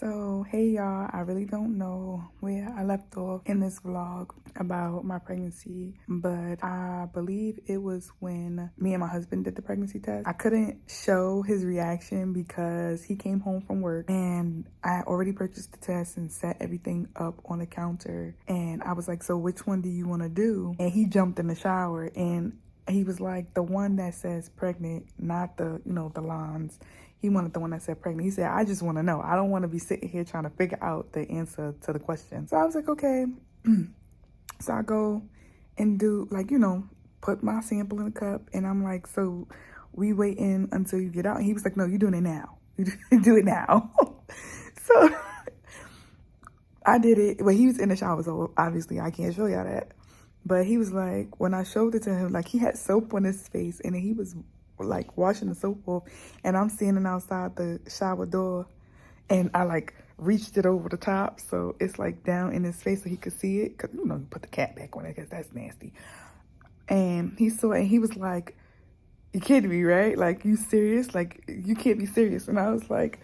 So, hey y'all, I really don't know where I left off in this vlog about my pregnancy, but I believe it was when me and my husband did the pregnancy test. I couldn't show his reaction because he came home from work and I had already purchased the test and set everything up on the counter. And I was like, so which one do you want to do? And he jumped in the shower and he was like, the one that says pregnant, not the, the lines. He wanted the one that said pregnant. He said, I just want to know. I don't want to be sitting here trying to figure out the answer to the question. So I was like, okay. So I go and do, put my sample in a cup. And I'm like, so we waiting until you get out? And he was like, no, you're doing it now. You do it now. So I did it. Well, he was in the shower, so obviously I can't show y'all that. But he was like, when I showed it to him, like he had soap on his face and he was like washing the soap off, and I'm standing outside the shower door and I like reached it over the top so it's like down in his face so he could see it, because you put the cap back on it because that's nasty. And he saw it and he was like, you kidding me, right? Like, you serious? Like, you can't be serious. And I was like,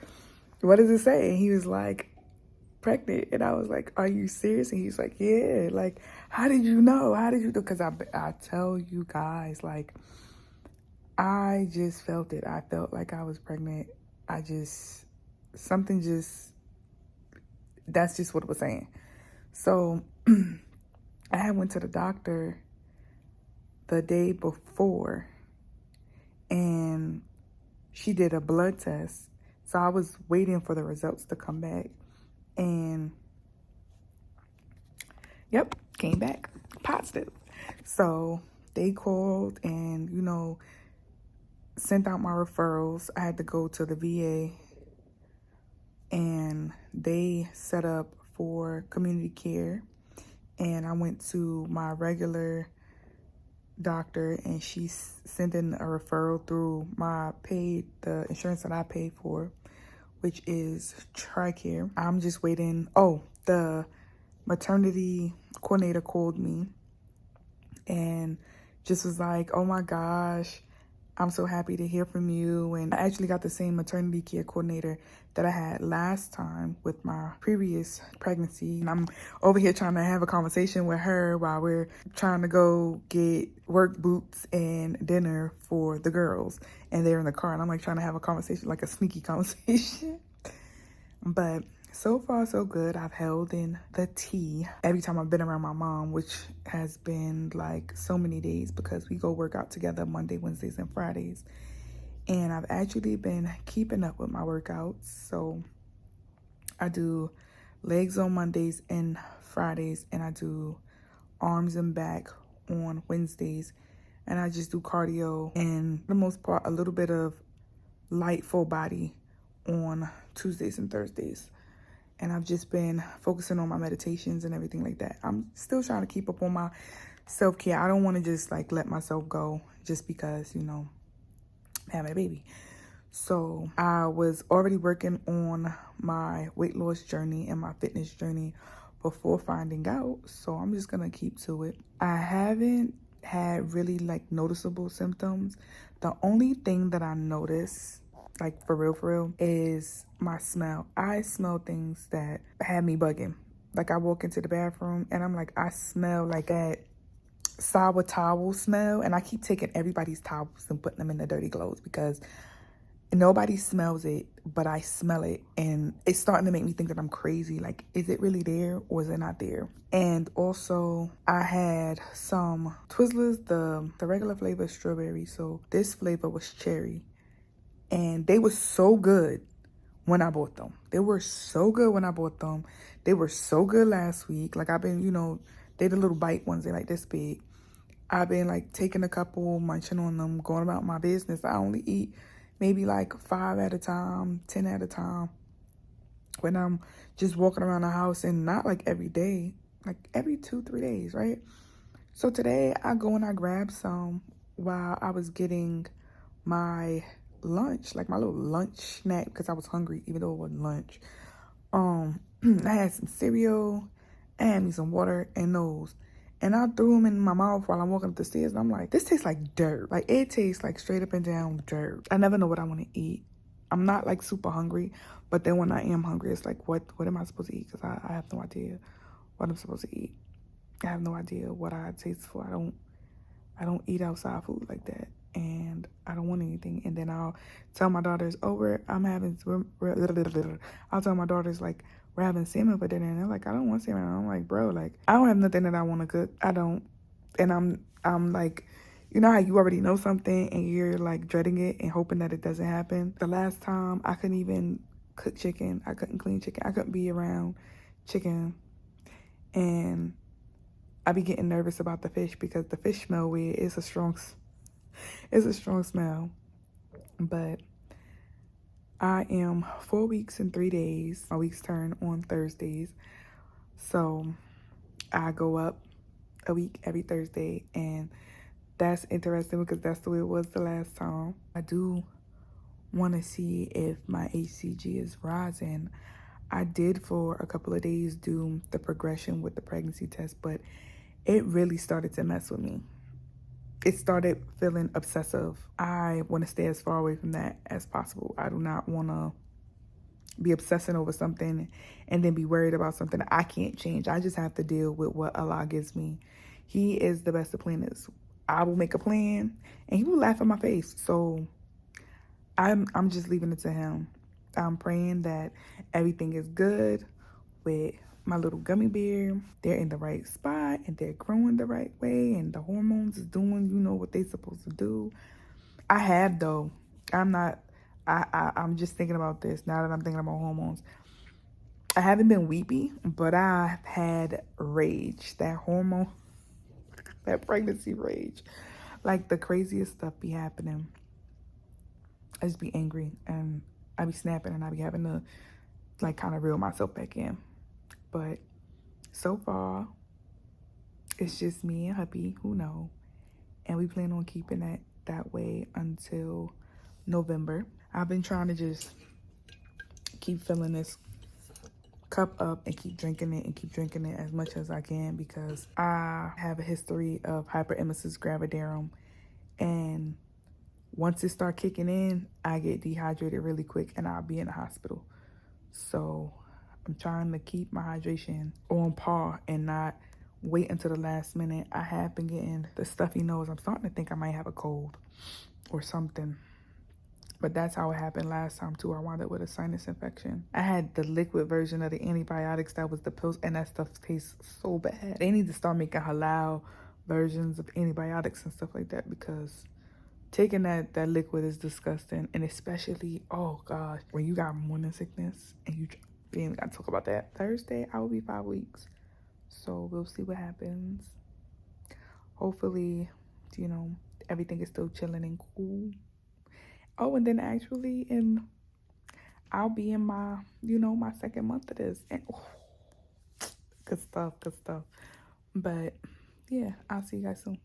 what does it say? And he was like, pregnant. And I was like, are you serious? And he's like, yeah. Like, how did you know? How did you know? Because I tell you guys, like, I just felt it. I felt like I was pregnant. That's just what it was saying. So I had went to the doctor the day before and she did a blood test. So I was waiting for the results to come back. And yep, came back positive. So they called and, sent out my referrals. I had to go to the VA and they set up for community care. And I went to my regular doctor and she sent in a referral through the insurance that I paid for, which is TRICARE. I'm just waiting. Oh, the maternity coordinator called me and just was like, oh my gosh, I'm so happy to hear from you. And I actually got the same maternity care coordinator that I had last time with my previous pregnancy. And I'm over here trying to have a conversation with her while we're trying to go get work boots and dinner for the girls. And they're in the car and I'm like trying to have a conversation, like a sneaky conversation. But so far, so good. I've held in the tea every time I've been around my mom, which has been like so many days because we go work out together Monday, Wednesdays, and Fridays. And I've actually been keeping up with my workouts. So I do legs on Mondays and Fridays, and I do arms and back on Wednesdays. And I just do cardio and for the most part, a little bit of light full body on Tuesdays and Thursdays. And I've just been focusing on my meditations and everything like that. I'm still trying to keep up on my self-care. I don't want to just like let myself go just because, having a baby. So I was already working on my weight loss journey and my fitness journey before finding out. So I'm just going to keep to it. I haven't had really like noticeable symptoms. The only thing that I noticed, like for real, is my smell. I smell things that had me bugging. Like I walk into the bathroom and I'm like, I smell like that sour towel smell. And I keep taking everybody's towels and putting them in the dirty clothes because nobody smells it, but I smell it. And it's starting to make me think that I'm crazy. Like, is it really there or is it not there? And also I had some Twizzlers, the regular flavor is strawberry. So this flavor was cherry. And they were so good when I bought them. They were so good when I bought them. They were so good last week. Like I've been, they're the little bite ones. They're like this big. I've been like taking a couple, munching on them, going about my business. I only eat maybe like 5 at a time, 10 at a time. When I'm just walking around the house, and not like every day, like every 2-3 days, right? So today I go and I grab some while I was getting my lunch, like my little lunch snack, because I was hungry even though it wasn't lunch. I had some cereal and me some water and those, and I threw them in my mouth while I'm walking up the stairs, and I'm like, this tastes like dirt. Like it tastes like straight up and down dirt. I never know what I want to eat. I'm not like super hungry, but then when I am hungry, it's like, what am I supposed to eat? Because I have no idea what I'm supposed to eat. I have no idea what I taste for. I don't eat outside food like that, and I don't want anything. And then I'll tell my daughters, oh, I'll tell my daughters like we're having salmon for dinner, and they're like, I don't want salmon. And I'm like, bro, like I don't have nothing that I want to cook. I don't, and I'm like, you know how you already know something and you're like dreading it and hoping that it doesn't happen. The last time I couldn't even cook chicken, I couldn't clean chicken, I couldn't be around chicken, and I be getting nervous about the fish because the fish smell weird. It's a strong smell. But I am 4 weeks and 3 days. My weeks turn on Thursdays. So I go up a week every Thursday, and that's interesting because that's the way it was the last time. I do want to see if my HCG is rising. I did for a couple of days do the progression with the pregnancy test, but it really started to mess with me. It started feeling obsessive. I want to stay as far away from that as possible. I do not want to be obsessing over something and then be worried about something that I can't change. I just have to deal with what Allah gives me. He is the best of planners. I will make a plan and he will laugh in my face. So I'm just leaving it to him. I'm praying that everything is good with my little gummy bear. They're in the right spot and they're growing the right way and the hormones is doing, what they're supposed to do. I have though. I'm not I'm just thinking about this now that I'm thinking about hormones. I haven't been weepy, but I've had rage. That hormone, that pregnancy rage. Like the craziest stuff be happening. I just be angry and I be snapping and I be having to like kind of reel myself back in. But so far, it's just me and hubby who know. And we plan on keeping it that way until November. I've been trying to just keep filling this cup up and keep drinking it as much as I can because I have a history of hyperemesis gravidarum, and once it start kicking in, I get dehydrated really quick and I'll be in the hospital. So I'm trying to keep my hydration on par and not wait until the last minute. I have been getting the stuffy nose. I'm starting to think I might have a cold or something. But that's how it happened last time too. I wound up with a sinus infection. I had the liquid version of the antibiotics that was the pills, and that stuff tastes so bad. They need to start making halal versions of antibiotics and stuff like that because taking that liquid is disgusting. And especially, oh gosh, when you got morning sickness and we ain't got to talk about that. Thursday, I will be 5 weeks. So we'll see what happens. Hopefully, everything is still chilling and cool. Oh, and then actually, I'll be in my, my second month of this. And good stuff. But yeah, I'll see you guys soon.